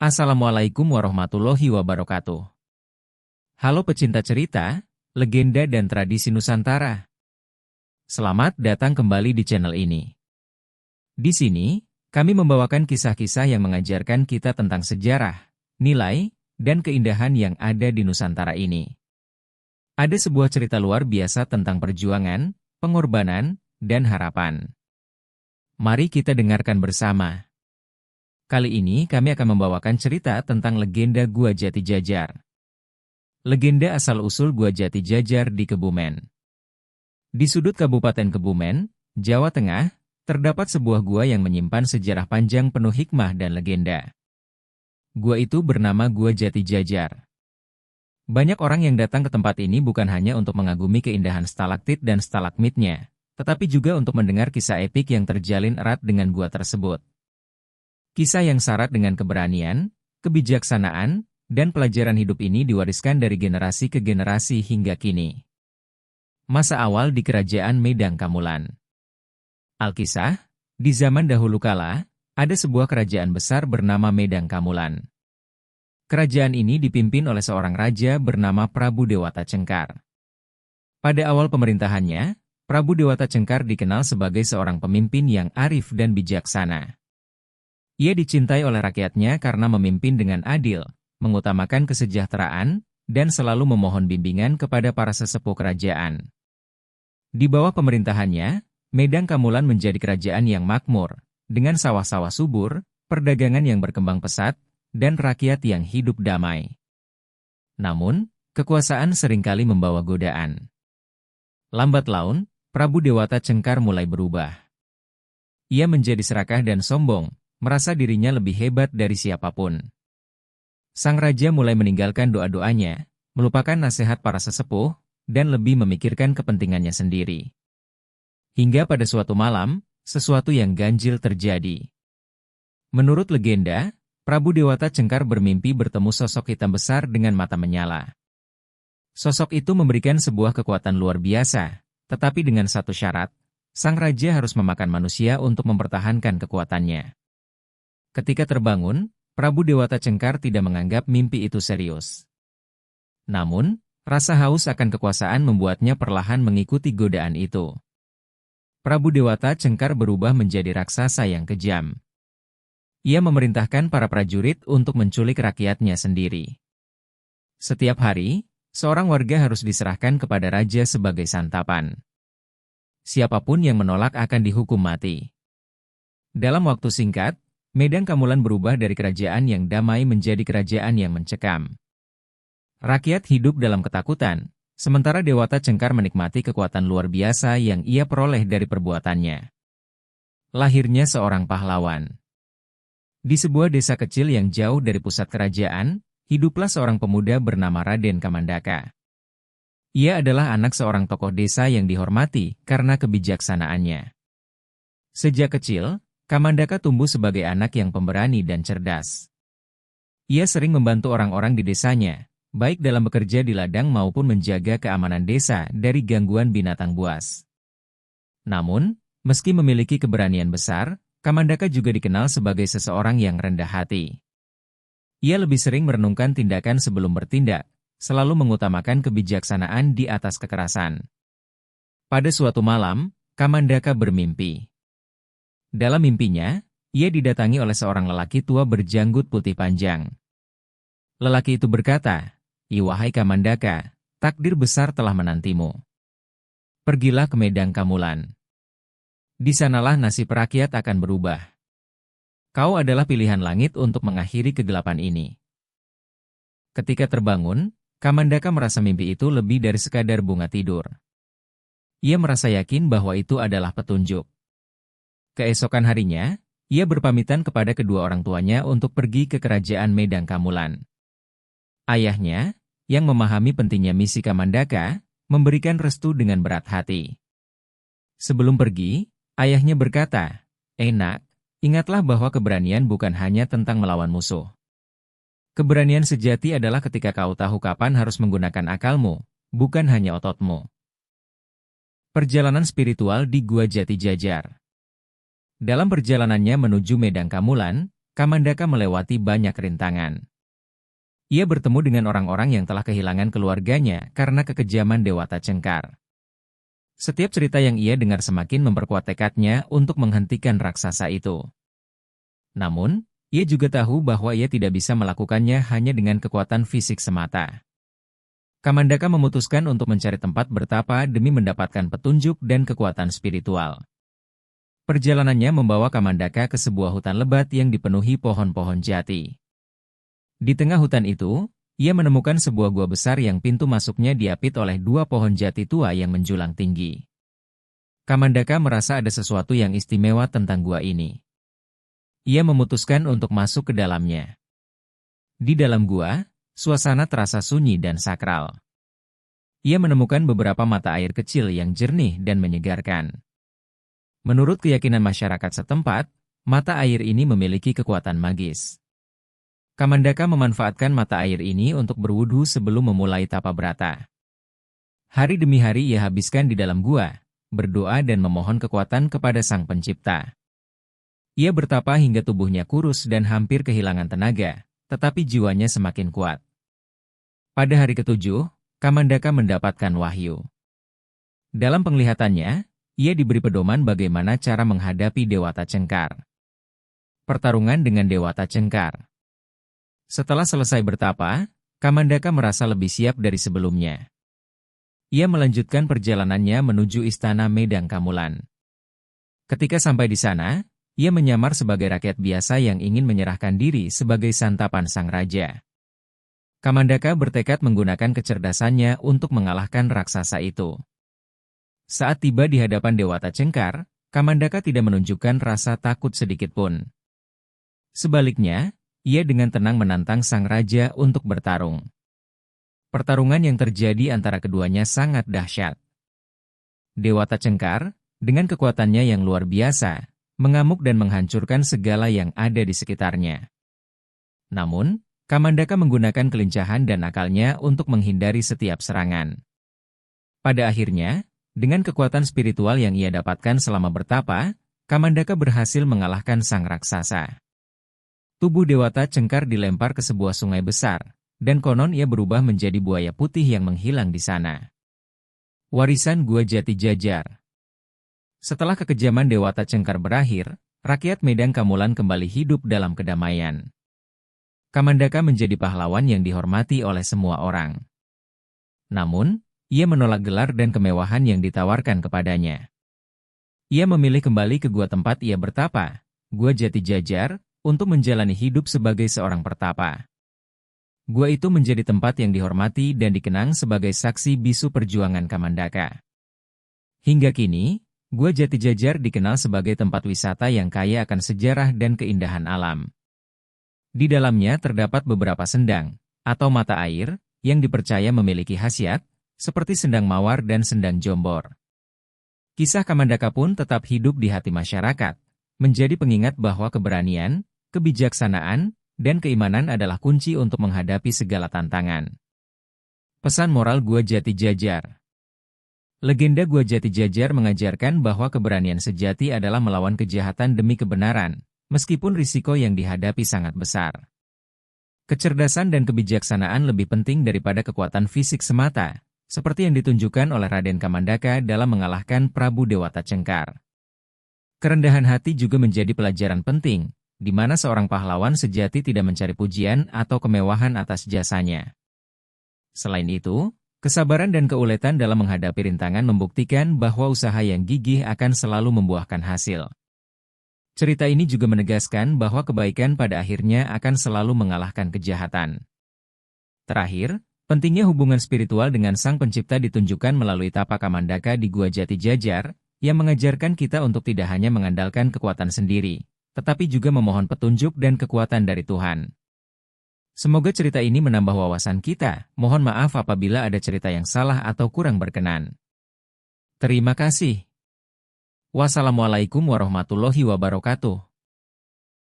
Assalamualaikum warahmatullahi wabarakatuh. Halo pecinta cerita, legenda dan tradisi Nusantara. Selamat datang kembali di channel ini. Di sini, kami membawakan kisah-kisah yang mengajarkan kita tentang sejarah, nilai, dan keindahan yang ada di Nusantara ini. Ada sebuah cerita luar biasa tentang perjuangan, pengorbanan, dan harapan. Mari kita dengarkan bersama. Kali ini kami akan membawakan cerita tentang legenda Gua Jati Jajar. Legenda asal-usul Gua Jati Jajar di Kebumen. Di sudut Kabupaten Kebumen, Jawa Tengah, terdapat sebuah gua yang menyimpan sejarah panjang penuh hikmah dan legenda. Gua itu bernama Gua Jati Jajar. Banyak orang yang datang ke tempat ini bukan hanya untuk mengagumi keindahan stalaktit dan stalagmitnya, tetapi juga untuk mendengar kisah epik yang terjalin erat dengan gua tersebut. Kisah yang syarat dengan keberanian, kebijaksanaan, dan pelajaran hidup ini diwariskan dari generasi ke generasi hingga kini. Masa awal di Kerajaan Medang Kamulan. Alkisah, di zaman dahulu kala, ada sebuah kerajaan besar bernama Medang Kamulan. Kerajaan ini dipimpin oleh seorang raja bernama Prabu Dewata Cengkar. Pada awal pemerintahannya, Prabu Dewata Cengkar dikenal sebagai seorang pemimpin yang arif dan bijaksana. Ia dicintai oleh rakyatnya karena memimpin dengan adil, mengutamakan kesejahteraan, dan selalu memohon bimbingan kepada para sesepuh kerajaan. Di bawah pemerintahannya, Medang Kamulan menjadi kerajaan yang makmur, dengan sawah-sawah subur, perdagangan yang berkembang pesat, dan rakyat yang hidup damai. Namun, kekuasaan seringkali membawa godaan. Lambat laun, Prabu Dewata Cengkar mulai berubah. Ia menjadi serakah dan sombong, merasa dirinya lebih hebat dari siapapun. Sang raja mulai meninggalkan doa-doanya, melupakan nasihat para sesepuh, dan lebih memikirkan kepentingannya sendiri. Hingga pada suatu malam, sesuatu yang ganjil terjadi. Menurut legenda, Prabu Dewata Cengkar bermimpi bertemu sosok hitam besar dengan mata menyala. Sosok itu memberikan sebuah kekuatan luar biasa, tetapi dengan satu syarat, sang raja harus memakan manusia untuk mempertahankan kekuatannya. Ketika terbangun, Prabu Dewata Cengkar tidak menganggap mimpi itu serius. Namun, rasa haus akan kekuasaan membuatnya perlahan mengikuti godaan itu. Prabu Dewata Cengkar berubah menjadi raksasa yang kejam. Ia memerintahkan para prajurit untuk menculik rakyatnya sendiri. Setiap hari, seorang warga harus diserahkan kepada raja sebagai santapan. Siapapun yang menolak akan dihukum mati. Dalam waktu singkat, Medang Kamulan berubah dari kerajaan yang damai menjadi kerajaan yang mencekam. Rakyat hidup dalam ketakutan, sementara Dewata Cengkar menikmati kekuatan luar biasa yang ia peroleh dari perbuatannya. Lahirnya seorang pahlawan. Di sebuah desa kecil yang jauh dari pusat kerajaan, hiduplah seorang pemuda bernama Raden Kamandaka. Ia adalah anak seorang tokoh desa yang dihormati karena kebijaksanaannya. Sejak kecil, Kamandaka tumbuh sebagai anak yang pemberani dan cerdas. Ia sering membantu orang-orang di desanya, baik dalam bekerja di ladang maupun menjaga keamanan desa dari gangguan binatang buas. Namun, meski memiliki keberanian besar, Kamandaka juga dikenal sebagai seseorang yang rendah hati. Ia lebih sering merenungkan tindakan sebelum bertindak, selalu mengutamakan kebijaksanaan di atas kekerasan. Pada suatu malam, Kamandaka bermimpi. Dalam mimpinya, ia didatangi oleh seorang lelaki tua berjanggut putih panjang. Lelaki itu berkata, "Wahai Kamandaka, takdir besar telah menantimu. Pergilah ke Medang Kamulan. Di sanalah nasib rakyat akan berubah. Kau adalah pilihan langit untuk mengakhiri kegelapan ini." Ketika terbangun, Kamandaka merasa mimpi itu lebih dari sekadar bunga tidur. Ia merasa yakin bahwa itu adalah petunjuk. Keesokan harinya, ia berpamitan kepada kedua orang tuanya untuk pergi ke kerajaan Medang Kamulan. Ayahnya, yang memahami pentingnya misi Kamandaka, memberikan restu dengan berat hati. Sebelum pergi, ayahnya berkata, "Nak, ingatlah bahwa keberanian bukan hanya tentang melawan musuh. Keberanian sejati adalah ketika kau tahu kapan harus menggunakan akalmu, bukan hanya ototmu." Perjalanan spiritual di Gua Jati Jajar. Dalam perjalanannya menuju Medang Kamulan, Kamandaka melewati banyak rintangan. Ia bertemu dengan orang-orang yang telah kehilangan keluarganya karena kekejaman Dewata Cengkar. Setiap cerita yang ia dengar semakin memperkuat tekadnya untuk menghentikan raksasa itu. Namun, ia juga tahu bahwa ia tidak bisa melakukannya hanya dengan kekuatan fisik semata. Kamandaka memutuskan untuk mencari tempat bertapa demi mendapatkan petunjuk dan kekuatan spiritual. Perjalanannya membawa Kamandaka ke sebuah hutan lebat yang dipenuhi pohon-pohon jati. Di tengah hutan itu, ia menemukan sebuah gua besar yang pintu masuknya diapit oleh dua pohon jati tua yang menjulang tinggi. Kamandaka merasa ada sesuatu yang istimewa tentang gua ini. Ia memutuskan untuk masuk ke dalamnya. Di dalam gua, suasana terasa sunyi dan sakral. Ia menemukan beberapa mata air kecil yang jernih dan menyegarkan. Menurut keyakinan masyarakat setempat, mata air ini memiliki kekuatan magis. Kamandaka memanfaatkan mata air ini untuk berwudu sebelum memulai tapa brata. Hari demi hari ia habiskan di dalam gua, berdoa dan memohon kekuatan kepada Sang Pencipta. Ia bertapa hingga tubuhnya kurus dan hampir kehilangan tenaga, tetapi jiwanya semakin kuat. Pada hari ketujuh, Kamandaka mendapatkan wahyu. Dalam penglihatannya, ia diberi pedoman bagaimana cara menghadapi Dewata Cengkar. Pertarungan dengan Dewata Cengkar. Setelah selesai bertapa, Kamandaka merasa lebih siap dari sebelumnya. Ia melanjutkan perjalanannya menuju Istana Medang Kamulan. Ketika sampai di sana, ia menyamar sebagai rakyat biasa yang ingin menyerahkan diri sebagai santapan sang raja. Kamandaka bertekad menggunakan kecerdasannya untuk mengalahkan raksasa itu. Saat tiba di hadapan Dewata Cengkar, Kamandaka tidak menunjukkan rasa takut sedikitpun. Sebaliknya, ia dengan tenang menantang sang raja untuk bertarung. Pertarungan yang terjadi antara keduanya sangat dahsyat. Dewata Cengkar, dengan kekuatannya yang luar biasa, mengamuk dan menghancurkan segala yang ada di sekitarnya. Namun, Kamandaka menggunakan kelincahan dan akalnya untuk menghindari setiap serangan. Pada akhirnya, dengan kekuatan spiritual yang ia dapatkan selama bertapa, Kamandaka berhasil mengalahkan sang raksasa. Tubuh Dewata Cengkar dilempar ke sebuah sungai besar, dan konon ia berubah menjadi buaya putih yang menghilang di sana. Warisan Gua Jati Jajar. Setelah kekejaman Dewata Cengkar berakhir, rakyat Medang Kamulan kembali hidup dalam kedamaian. Kamandaka menjadi pahlawan yang dihormati oleh semua orang. Namun, ia menolak gelar dan kemewahan yang ditawarkan kepadanya. Ia memilih kembali ke gua tempat ia bertapa, Gua Jati Jajar, untuk menjalani hidup sebagai seorang pertapa. Gua itu menjadi tempat yang dihormati dan dikenang sebagai saksi bisu perjuangan Kamandaka. Hingga kini, Gua Jati Jajar dikenal sebagai tempat wisata yang kaya akan sejarah dan keindahan alam. Di dalamnya terdapat beberapa sendang, atau mata air, yang dipercaya memiliki khasiat, seperti sendang mawar dan sendang jombor. Kisah Kamandaka pun tetap hidup di hati masyarakat, menjadi pengingat bahwa keberanian, kebijaksanaan, dan keimanan adalah kunci untuk menghadapi segala tantangan. Pesan moral Gua Jati Jajar. Legenda Gua Jati Jajar mengajarkan bahwa keberanian sejati adalah melawan kejahatan demi kebenaran, meskipun risiko yang dihadapi sangat besar. Kecerdasan dan kebijaksanaan lebih penting daripada kekuatan fisik semata, seperti yang ditunjukkan oleh Raden Kamandaka dalam mengalahkan Prabu Dewata Cengkar. Kerendahan hati juga menjadi pelajaran penting, di mana seorang pahlawan sejati tidak mencari pujian atau kemewahan atas jasanya. Selain itu, kesabaran dan keuletan dalam menghadapi rintangan membuktikan bahwa usaha yang gigih akan selalu membuahkan hasil. Cerita ini juga menegaskan bahwa kebaikan pada akhirnya akan selalu mengalahkan kejahatan. Terakhir, pentingnya hubungan spiritual dengan Sang Pencipta ditunjukkan melalui tapa Kamandaka di Gua Jati Jajar, yang mengajarkan kita untuk tidak hanya mengandalkan kekuatan sendiri, tetapi juga memohon petunjuk dan kekuatan dari Tuhan. Semoga cerita ini menambah wawasan kita. Mohon maaf apabila ada cerita yang salah atau kurang berkenan. Terima kasih. Wassalamualaikum warahmatullahi wabarakatuh.